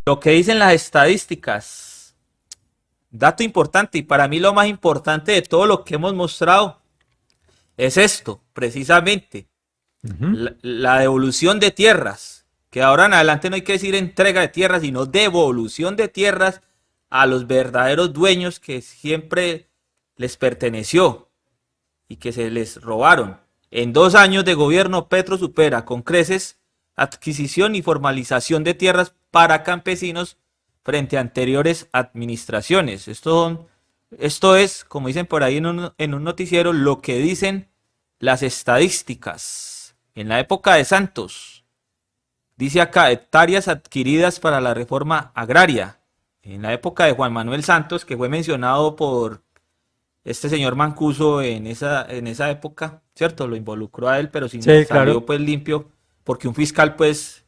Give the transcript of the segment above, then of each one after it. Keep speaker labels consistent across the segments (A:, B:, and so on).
A: Lo que dicen las estadísticas, dato importante, y para mí lo más importante de todo lo que hemos mostrado es esto, precisamente,
B: Ujú.
A: la devolución de tierras, que ahora en adelante no hay que decir entrega de tierras, sino devolución de tierras a los verdaderos dueños que siempre les perteneció y que se les robaron. En 2 años de gobierno, Petro supera con creces adquisición y formalización de tierras para campesinos frente a anteriores administraciones. Esto es, como dicen por ahí en un noticiero, lo que dicen las estadísticas. En la época de Santos, dice acá, hectáreas adquiridas para la reforma agraria. En la época de Juan Manuel Santos, que fue mencionado por este señor Mancuso en esa época, ¿cierto? Lo involucró a él, pero sin,
B: Sí,
A: salió
B: claro.
A: pues limpio, porque un fiscal pues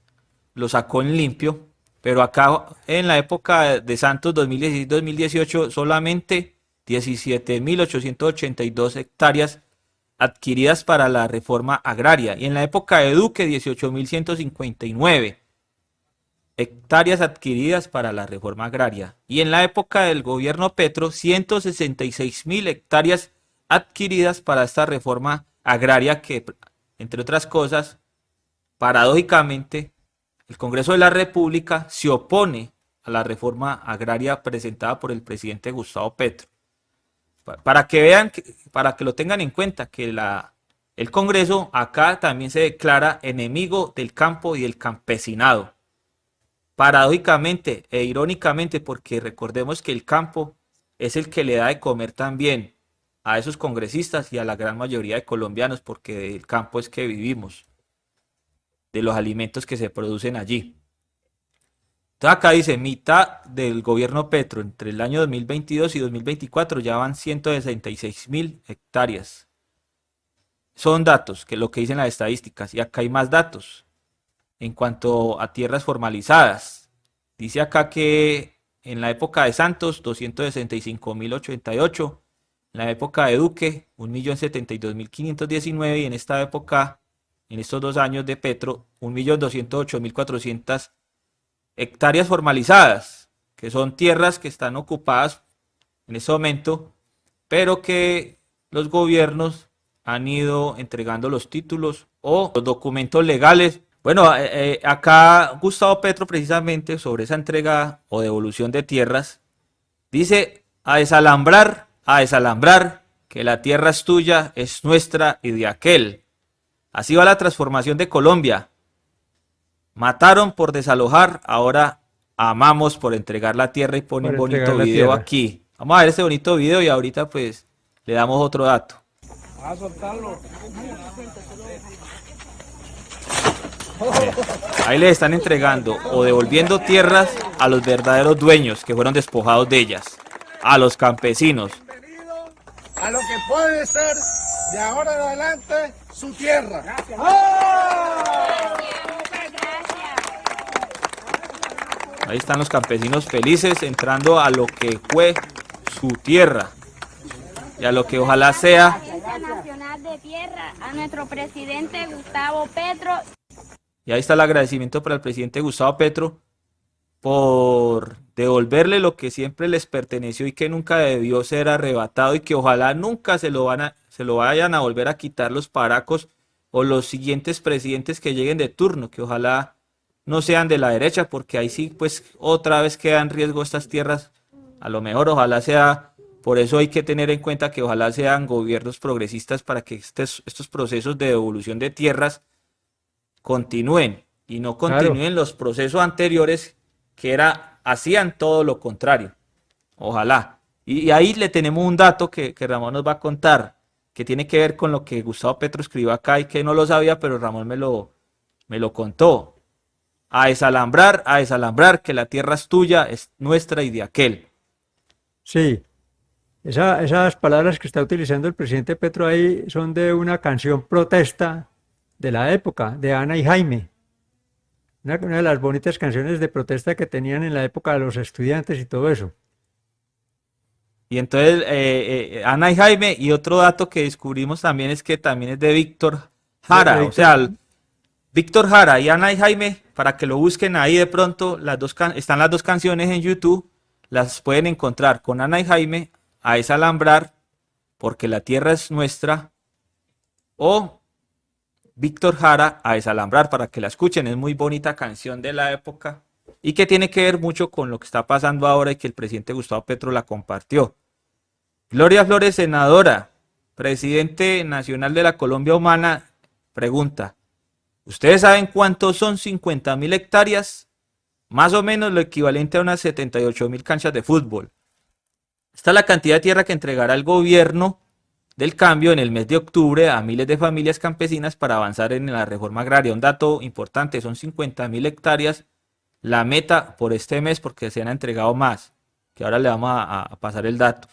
A: lo sacó en limpio. Pero acá en la época de Santos 2016-2018 solamente 17.882 hectáreas adquiridas para la reforma agraria. Y en la época de Duque 18.159 hectáreas adquiridas para la reforma agraria. Y en la época del gobierno Petro, 166.000 hectáreas adquiridas para esta reforma agraria que, entre otras cosas, paradójicamente, el Congreso de la República se opone a la reforma agraria presentada por el presidente Gustavo Petro. Para que vean, para que lo tengan en cuenta, que el Congreso acá también se declara enemigo del campo y del campesinado. Paradójicamente e irónicamente, porque recordemos que el campo es el que le da de comer también a esos congresistas y a la gran mayoría de colombianos, porque del campo es que vivimos, de los alimentos que se producen allí. Entonces acá dice, mitad del gobierno Petro, entre el año 2022 y 2024 ya van 166.000 hectáreas. Son datos, que es lo que dicen las estadísticas, y acá hay más datos en cuanto a tierras formalizadas. Dice acá que en la época de Santos, 265.088, en la época de Duque, 1.072.519, y en esta época, en estos 2 años de Petro, 1.208.400 hectáreas formalizadas, que son tierras que están ocupadas en ese momento, pero que los gobiernos han ido entregando los títulos o los documentos legales. Bueno, acá Gustavo Petro precisamente sobre esa entrega o devolución de tierras dice a desalambrar, que la tierra es tuya, es nuestra y de aquel. Así va la transformación de Colombia. Mataron por desalojar, ahora amamos por entregar la tierra y pone un
B: Para entregar
A: bonito
B: la
A: video
B: tierra.
A: aquí. Vamos a ver este bonito video y ahorita pues le damos otro dato.
C: A soltarlo.
A: Ahí les están entregando o devolviendo tierras a los verdaderos dueños que fueron despojados de ellas, a los campesinos.
C: Bienvenido a lo que puede ser de ahora en adelante su tierra. Gracias. ¡Oh!
A: Ahí están los campesinos felices entrando a lo que fue su tierra y a lo que ojalá sea.
D: Agencia Nacional de Tierra, a nuestro presidente Gustavo Petro.
A: Y ahí está el agradecimiento para el presidente Gustavo Petro por devolverle lo que siempre les perteneció y que nunca debió ser arrebatado y que ojalá nunca se lo vayan a volver a quitar los paracos o los siguientes presidentes que lleguen de turno, que ojalá no sean de la derecha, porque ahí sí pues otra vez quedan en riesgo estas tierras. A lo mejor ojalá sea, por eso hay que tener en cuenta que ojalá sean gobiernos progresistas para que estos procesos de devolución de tierras continúen y no
B: Claro.
A: continúen los procesos anteriores que hacían todo lo contrario. Ojalá. Y ahí le tenemos un dato que Ramón nos va a contar, que tiene que ver con lo que Gustavo Petro escribió acá y que no lo sabía, pero Ramón me lo contó. A desalambrar, que la tierra es tuya, es nuestra y de aquel.
B: Sí. Esas palabras que está utilizando el presidente Petro ahí son de una canción protesta de la época, de Ana y Jaime. Una de las bonitas canciones de protesta que tenían en la época de los estudiantes y todo eso.
A: Y entonces, Ana y Jaime, y otro dato que descubrimos también es que también es de Víctor
B: De
A: Jara, o
B: Víctor,
A: sea, Víctor Jara y Ana y Jaime, para que lo busquen ahí de pronto, están las dos canciones en YouTube, las pueden encontrar con Ana y Jaime, A Desalambrar, porque la tierra es nuestra, o Víctor Jara, A Desalambrar, para que la escuchen, es muy bonita canción de la época y que tiene que ver mucho con lo que está pasando ahora y que el presidente Gustavo Petro la compartió. Gloria Flores, senadora, presidente nacional de la Colombia Humana, pregunta, ¿ustedes saben cuántos son 50.000 hectáreas? Más o menos lo equivalente a unas 78.000 canchas de fútbol. Esta es la cantidad de tierra que entregará el gobierno del cambio en el mes de octubre a miles de familias campesinas para avanzar en la reforma agraria. Un dato importante, son 50.000 hectáreas la meta por este mes porque se han entregado más, que ahora le vamos a pasar el dato.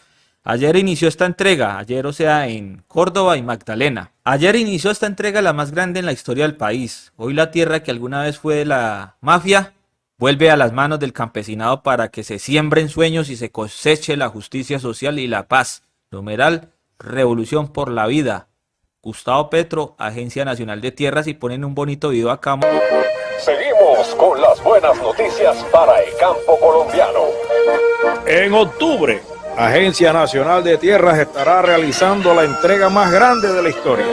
A: Ayer inició esta entrega, ayer o sea en Córdoba y Magdalena. Ayer inició esta entrega la más grande en la historia del país. Hoy la tierra que alguna vez fue de la mafia vuelve a las manos del campesinado para que se siembren sueños y se coseche la justicia social y la paz. Numeral, Revolución por la Vida. Gustavo Petro, Agencia Nacional de Tierras, y ponen un bonito video acá.
E: Seguimos con las buenas noticias para el campo colombiano. En octubre, Agencia Nacional de Tierras estará realizando la entrega más grande de la historia.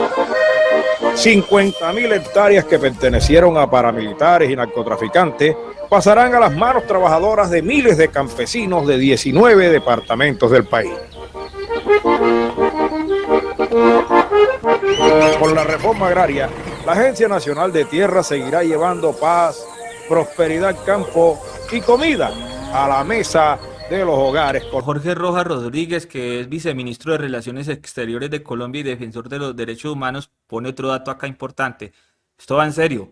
E: 50.000 hectáreas que pertenecieron a paramilitares y narcotraficantes pasarán a las manos trabajadoras de miles de campesinos de 19 departamentos del país. Con la reforma agraria, la Agencia Nacional de Tierras seguirá llevando paz, prosperidad, campo y comida a la mesa de los hogares.
A: Jorge Rojas Rodríguez, que es viceministro de Relaciones Exteriores de Colombia y defensor de los derechos humanos, pone otro dato acá importante. Esto va en serio.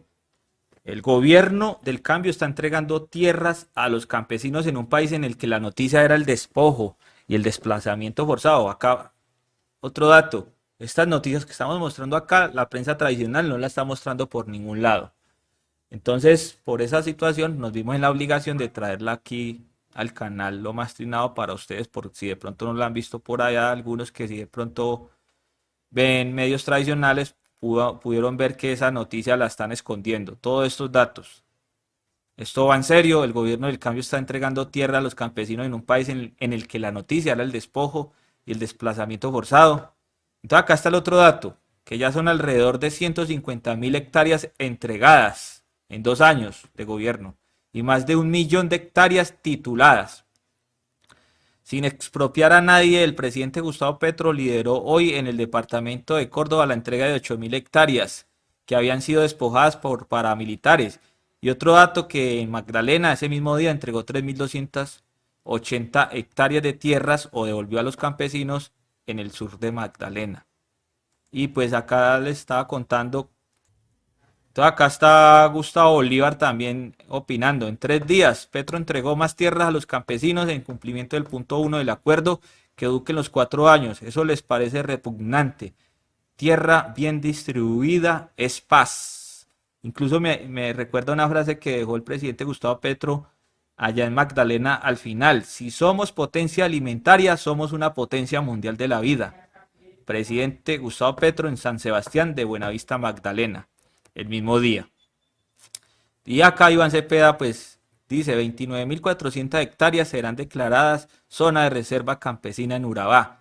A: El gobierno del cambio está entregando tierras a los campesinos en un país en el que la noticia era el despojo y el desplazamiento forzado. Acá, otro dato. Estas noticias que estamos mostrando acá, la prensa tradicional no la está mostrando por ningún lado. Entonces, por esa situación, nos vimos en la obligación de traerla aquí al canal Lo Más Trinado para ustedes, por si de pronto no la han visto por allá, algunos que si de pronto ven medios tradicionales, pudieron ver que esa noticia la están escondiendo. Todos estos datos. Esto va en serio, el gobierno del cambio está entregando tierra a los campesinos en un país en el que la noticia era el despojo y el desplazamiento forzado. Entonces acá está el otro dato, que ya son alrededor de 150.000 hectáreas entregadas en 2 años de gobierno y más de 1 millón de hectáreas tituladas. Sin expropiar a nadie, el presidente Gustavo Petro lideró hoy en el departamento de Córdoba la entrega de 8.000 hectáreas que habían sido despojadas por paramilitares. Y otro dato, que en Magdalena ese mismo día entregó 3.280 hectáreas de tierras o devolvió a los campesinos en el sur de Magdalena. Y pues acá les estaba contando, entonces acá está Gustavo Bolívar también opinando. En 3 días, Petro entregó más tierras a los campesinos en cumplimiento del punto 1 del acuerdo que Duque en los 4 años. Eso les parece repugnante. Tierra bien distribuida es paz. Incluso me recuerda una frase que dejó el presidente Gustavo Petro allá en Magdalena al final: si somos potencia alimentaria, somos una potencia mundial de la vida. Presidente Gustavo Petro en San Sebastián de Buenavista, Magdalena, el mismo día. Y acá Iván Cepeda pues dice 29.400 hectáreas serán declaradas zona de reserva campesina en Urabá.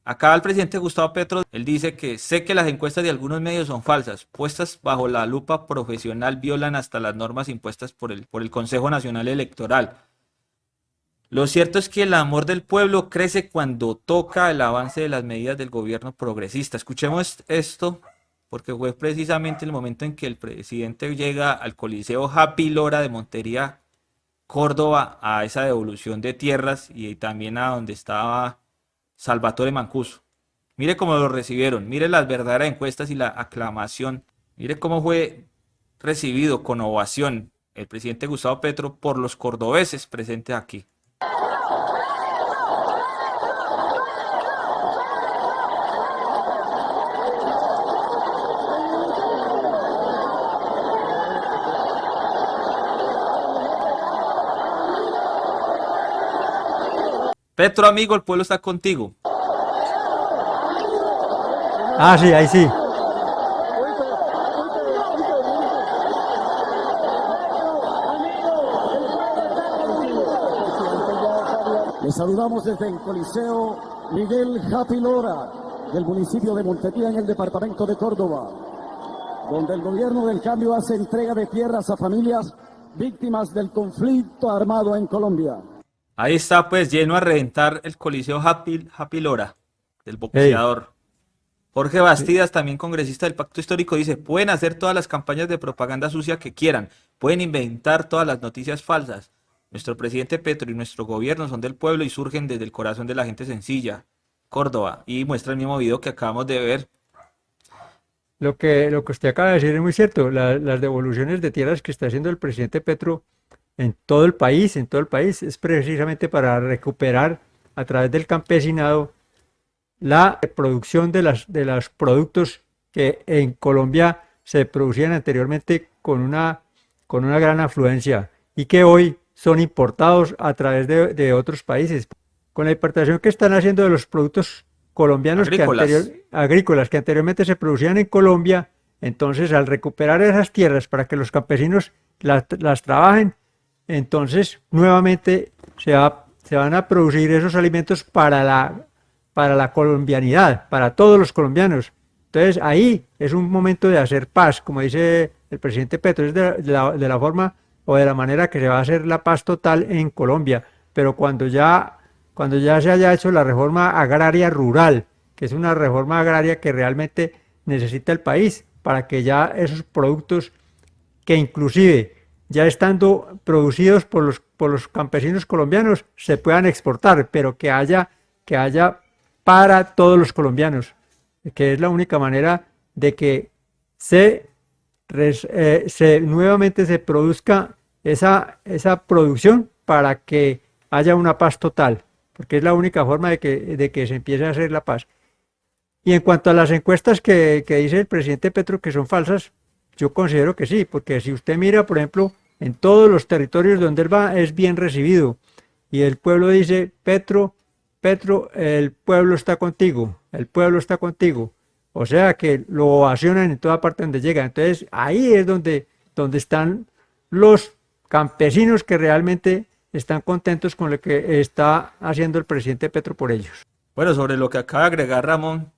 A: Acá el presidente Gustavo Petro, él dice que sé que las encuestas de algunos medios son falsas, puestas bajo la lupa profesional, violan hasta las normas impuestas por el Consejo Nacional Electoral. Lo cierto es que el amor del pueblo crece cuando toca el avance de las medidas del gobierno progresista. Escuchemos esto, porque fue precisamente el momento en que el presidente llega al Coliseo Happy Lora de Montería, Córdoba, a esa devolución de tierras y también a donde estaba Salvatore Mancuso. Mire cómo lo recibieron, mire las verdaderas encuestas y la aclamación, mire cómo fue recibido con ovación el presidente Gustavo Petro por los cordobeses presentes aquí. Petro, amigo, el pueblo está contigo.
B: Ah, sí, ahí sí.
F: Les saludamos desde el Coliseo Miguel Happy Lora, del municipio de Montería, en el departamento de Córdoba, donde el gobierno del cambio hace entrega de tierras a familias víctimas del conflicto armado en Colombia.
A: Ahí está pues lleno a reventar el Coliseo Happy Lora, del
B: Hey,
A: boxeador. Jorge Bastidas, también congresista del Pacto Histórico, dice, pueden hacer todas las campañas de propaganda sucia que quieran, pueden inventar todas las noticias falsas. Nuestro presidente Petro y nuestro gobierno son del pueblo y surgen desde el corazón de la gente sencilla. Córdoba. Y muestra el mismo video que acabamos de ver.
B: lo que usted acaba de decir es muy cierto. Las devoluciones de tierras que está haciendo el presidente Petro en todo el país, es precisamente para recuperar a través del campesinado la producción de los productos que en Colombia se producían anteriormente con una gran afluencia y que hoy son importados a través de otros países. Con la importación que están haciendo de los productos colombianos
A: Agrícolas.
B: agrícolas que anteriormente se producían en Colombia, entonces al recuperar esas tierras para que los campesinos las trabajen, entonces nuevamente se van a producir esos alimentos para la colombianidad, para todos los colombianos. Entonces ahí es un momento de hacer paz, como dice el presidente Petro, es de la forma o de la manera que se va a hacer la paz total en Colombia. Pero cuando ya se haya hecho la reforma agraria rural, que es una reforma agraria que realmente necesita el país, para que ya esos productos que inclusive ya estando producidos por los campesinos colombianos se puedan exportar, pero que haya para todos los colombianos, que es la única manera de que nuevamente se produzca esa producción para que haya una paz total, porque es la única forma de que se empiece a hacer la paz. Y en cuanto a las encuestas que dice el presidente Petro que son falsas, yo considero que sí, porque si usted mira, por ejemplo, en todos los territorios donde él va, es bien recibido. Y el pueblo dice, Petro, el pueblo está contigo, el pueblo está contigo. O sea que lo ovacionan en toda parte donde llega. Entonces ahí es donde están los campesinos que realmente están contentos con lo que está haciendo el presidente Petro por ellos.
A: Bueno, sobre lo que acaba de agregar Ramón,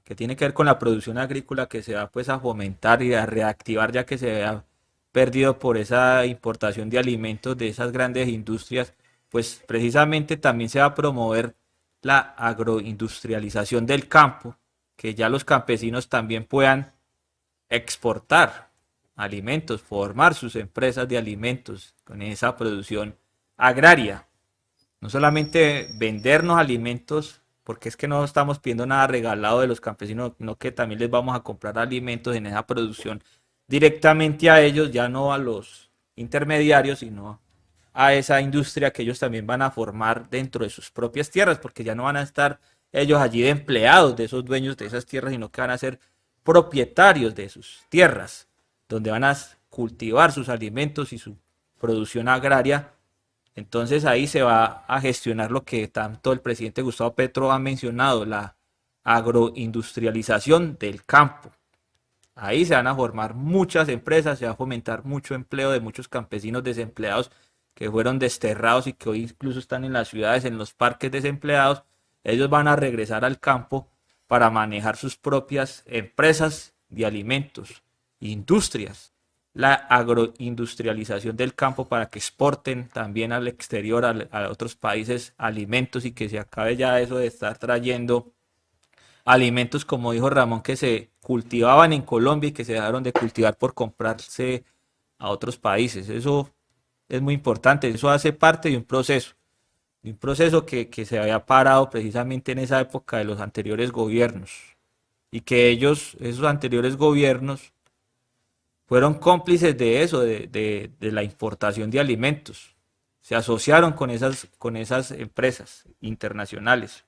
A: que tiene que ver con la producción agrícola que se va pues a fomentar y a reactivar ya que se ha perdido por esa importación de alimentos de esas grandes industrias, pues precisamente también se va a promover la agroindustrialización del campo, que ya los campesinos también puedan exportar alimentos, formar sus empresas de alimentos con esa producción agraria. No solamente vendernos alimentos, porque es que no estamos pidiendo nada regalado de los campesinos, sino que también les vamos a comprar alimentos en esa producción directamente a ellos, ya no a los intermediarios, sino a esa industria que ellos también van a formar dentro de sus propias tierras, porque ya no van a estar ellos allí de empleados de esos dueños de esas tierras, sino que van a ser propietarios de sus tierras, donde van a cultivar sus alimentos y su producción agraria. Entonces ahí se va a gestionar lo que tanto el presidente Gustavo Petro ha mencionado, la agroindustrialización del campo. Ahí se van a formar muchas empresas, se va a fomentar mucho empleo de muchos campesinos desempleados que fueron desterrados y que hoy incluso están en las ciudades, en los parques desempleados. Ellos van a regresar al campo para manejar sus propias empresas de alimentos, industrias. La agroindustrialización del campo para que exporten también al exterior, a otros países, alimentos y que se acabe ya eso de estar trayendo alimentos, como dijo Ramón, que se cultivaban en Colombia y que se dejaron de cultivar por comprarse a otros países. Eso es muy importante, eso hace parte de un proceso que se había parado precisamente en esa época de los anteriores gobiernos y que esos anteriores gobiernos, fueron cómplices de eso, de la importación de alimentos. Se asociaron con esas empresas internacionales.